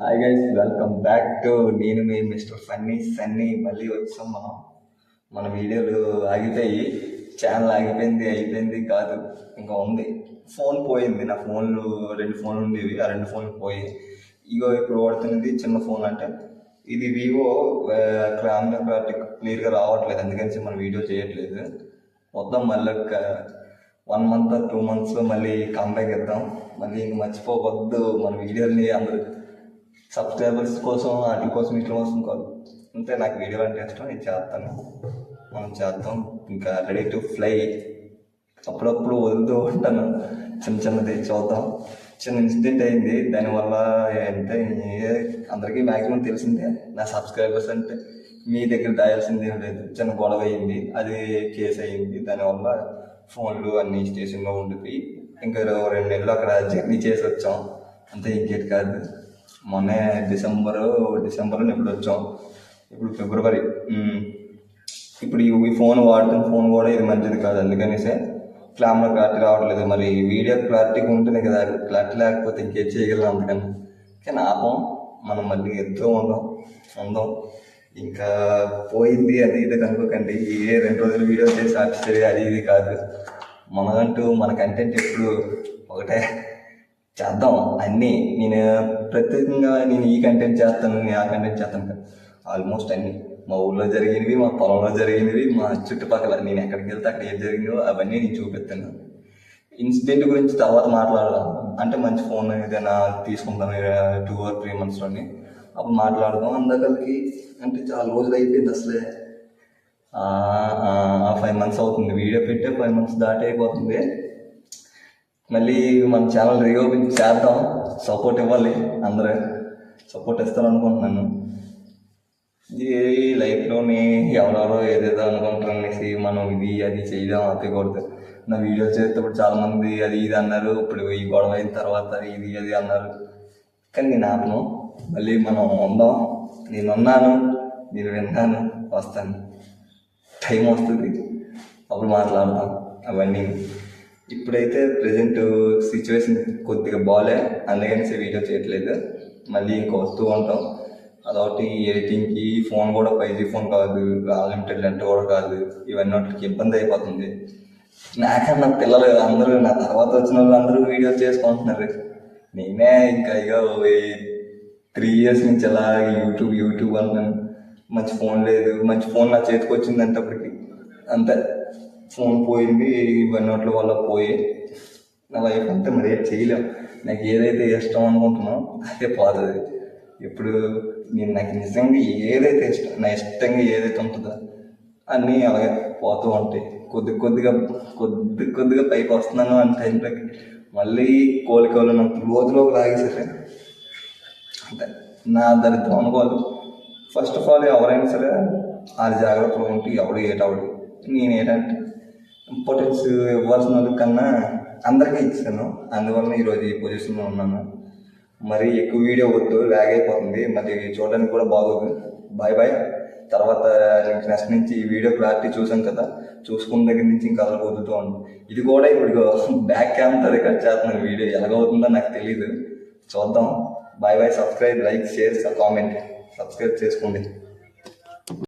Hi guys, welcome back to నేను మీ mister funny Sunny. మళ్ళీ వచ్చాం మన వీడియోలు ఆగిపోయి, ఛానల్ అయిపోయింది కాదు, ఇంకా ఉంది. ఫోన్ పోయింది, నా ఫోన్లు 2 ఫోన్లు ఉండేవి, ఆ 2 ఫోన్లు పోయి ఇగో ఇప్పుడు వాడుతున్నది చిన్న ఫోన్. అంటే ఇది వివో, క్లియర్గా రావట్లేదు, అందుకని మన వీడియో చేయట్లేదు. మొత్తం మళ్ళీ 1 మంత్ 2 మంత్స్లో మళ్ళీ కంబ్యాక్ ఇద్దాం. మళ్ళీ ఇంక మర్చిపోవద్దు మన వీడియోని. అందరూ సబ్స్క్రైబర్స్ కోసం, వాటి కోసం, ఇట్ల కోసం కాదు, అంతే. నాకు వీడియోలు అంటే ఇష్టం, నేను చేస్తాను, మనం చేద్దాం. ఇంకా రెడీ టు ఫ్లై. అప్పుడప్పుడు వదులుతూ ఉంటాను, చిన్నది చూద్దాం. చిన్న ఇన్సిడెంట్ అయింది, దానివల్ల అంటే అందరికీ మ్యాక్సిమం తెలిసిందే. నా సబ్స్క్రైబర్స్ అంటే మీ దగ్గర దాయాల్సింది ఏం లేదు. చిన్న గొడవ అయింది, అది కేసు అయింది. దానివల్ల ఫోన్లు అన్నీ స్టేషన్లో ఉండిపోయి ఇంకా 2 నెలలు అక్కడ జర్నీ చేసి వచ్చాం, అంతే. ఇంకేటి కాదు. మొన్నే డిసెంబర్లో ఎప్పుడు వచ్చాం, ఇప్పుడు ఫిబ్రవరి. ఇప్పుడు ఈ ఫోన్ వాడుతున్న ఫోన్ కూడా ఇది మంచిది కాదు, అందుకనేసే కెమెరా క్లారిటీ రావట్లేదు. మరి వీడియో క్లారిటీగా ఉంటేనే కదా, క్లారిటీ లేకపోతే ఇంకేం చేయగలం. అందుకని కానీ ఆపం, మనం మళ్ళీ ఎంతో ఉందాం. ఇంకా పోయింది అది ఇది కనుకోకండి. 2 రోజులు వీడియో చేసి ఆర్టిస్ట్ అది ఇది కాదు. మనకంటూ మన కంటెంట్ ఎప్పుడు ఒకటే చేద్దాం. అన్నీ నేను ప్రత్యేకంగా నేను ఈ కంటెంట్ చేస్తాను, నేను ఆ కంటెంట్ చేస్తాను కదా. ఆల్మోస్ట్ అన్నీ మా ఊళ్ళో జరిగినవి, మా పొలంలో జరిగినవి, మా చుట్టుపక్కల నేను ఎక్కడికి వెళ్తే అక్కడ ఏం జరిగిందో అవన్నీ నేను చూపిస్తాను. ఇన్సిడెంట్ గురించి తర్వాత మాట్లాడదాం. అంటే మంచి ఫోన్ ఏదైనా తీసుకుందాం 2 or 3 monthsలోని, అప్పుడు మాట్లాడదాం. అందరికి అంటే చాలా రోజులు అయిపోయింది అసలే. 5 months అవుతుంది, వీడియో పెట్టే 5 months దాటి అయిపోతుంది. మళ్ళీ మన ఛానల్ రీఓపెన్ చేద్దాం. సపోర్ట్ ఇవ్వాలి, అందరూ సపోర్ట్ ఇస్తారనుకుంటున్నాను. ఈ లైఫ్లోని ఎవరెవరో ఏదేదో అనుకుంటారు అనేసి మనం ఇది అది చేయదాం ఆపకూడదు. నా వీడియో చేసేటప్పుడు చాలామంది అది ఇది అన్నారు, ఇప్పుడు ఈ గొడవ అయిన తర్వాత ఇది అది అన్నారు, కానీ నేను ఆపను. మళ్ళీ మనం ఉందాం. నేనున్నాను, నేను విన్నాను, వస్తాను. టైం వస్తుంది, అప్పుడు మాట్లాడతాం అవన్నీ. ఇప్పుడైతే ప్రజెంట్ సిచ్యువేషన్ కొద్దిగా బాగాలే, అందుకని వీడియో చేయట్లేదు. మళ్ళీ ఇంకా వస్తూ ఉంటాం. అదొకటి ఎడిటింగ్కి ఫోన్ కూడా 5G ఫోన్ కాదు, అన్లిమిటెడ్ నెట్ కూడా కాదు. ఇవన్నీ వాటికి ఇబ్బంది అయిపోతుంది. నాకన్నా పిల్లలు అందరూ, నా తర్వాత వచ్చిన వాళ్ళు అందరూ వీడియో చేసుకుంటున్నారు. నేనే ఇంకా 3 years నుంచి అలా యూట్యూబ్ అంటున్నాను. మంచి ఫోన్ లేదు. మంచి ఫోన్ నా చేతికి వచ్చిందంటే అప్పటికి అంతే, ఫోన్ పోయింది. ఇవన్నీ వల్ల పోయి నా లైఫ్ అంతే. మరి ఏం చేయలేం. నాకు ఏదైతే ఇష్టం అనుకుంటున్నానో అదే పోతుంది. ఇప్పుడు నాకు నిజంగా ఏదైతే ఇష్టం, నా ఇష్టంగా ఏదైతే ఉంటుందో అన్నీ అలాగే పోతూ ఉంటాయి. కొద్దిగా పైకి వస్తున్నాను అంటే టైంలోకి మళ్ళీ కోలుకోవాలి నాకు రోజులోకి లాగేసరే అంతే. నా దరిద్రం అనుకోవాలి. ఫస్ట్ ఆఫ్ ఆల్ ఎవరైనా సరే 6 జాగ్రత్తలు ఉంటే ఎవడు ఏటవడు. నేను ఏంటంటే ఇంపార్టెన్స్ ఇవ్వాల్సిన వాళ్ళకన్నా అందరికీ ఇచ్చాను, అందువల్ల ఈరోజు ఈ పొజిషన్లో ఉన్నాను. మరి ఎక్కువ వీడియో వద్దు, ల్యాగ్ అయిపోతుంది, మరి చూడడానికి కూడా బాగోదు. బాయ్. తర్వాత నెక్స్ట్ నుంచి ఈ వీడియో క్లారిటీ చూసాం కదా, చూసుకున్న దగ్గర నుంచి ఇంకా అలా వదులుతూ ఉంటాం. ఇది కూడా ఇప్పుడు బ్యాక్ క్యామ్తో రికార్డ్ చేస్తున్నాను. వీడియో ఎలాగవుతుందో నాకు తెలీదు, చూద్దాం. Bye. Subscribe, like, share, comment, subscribe చేసుకోండి.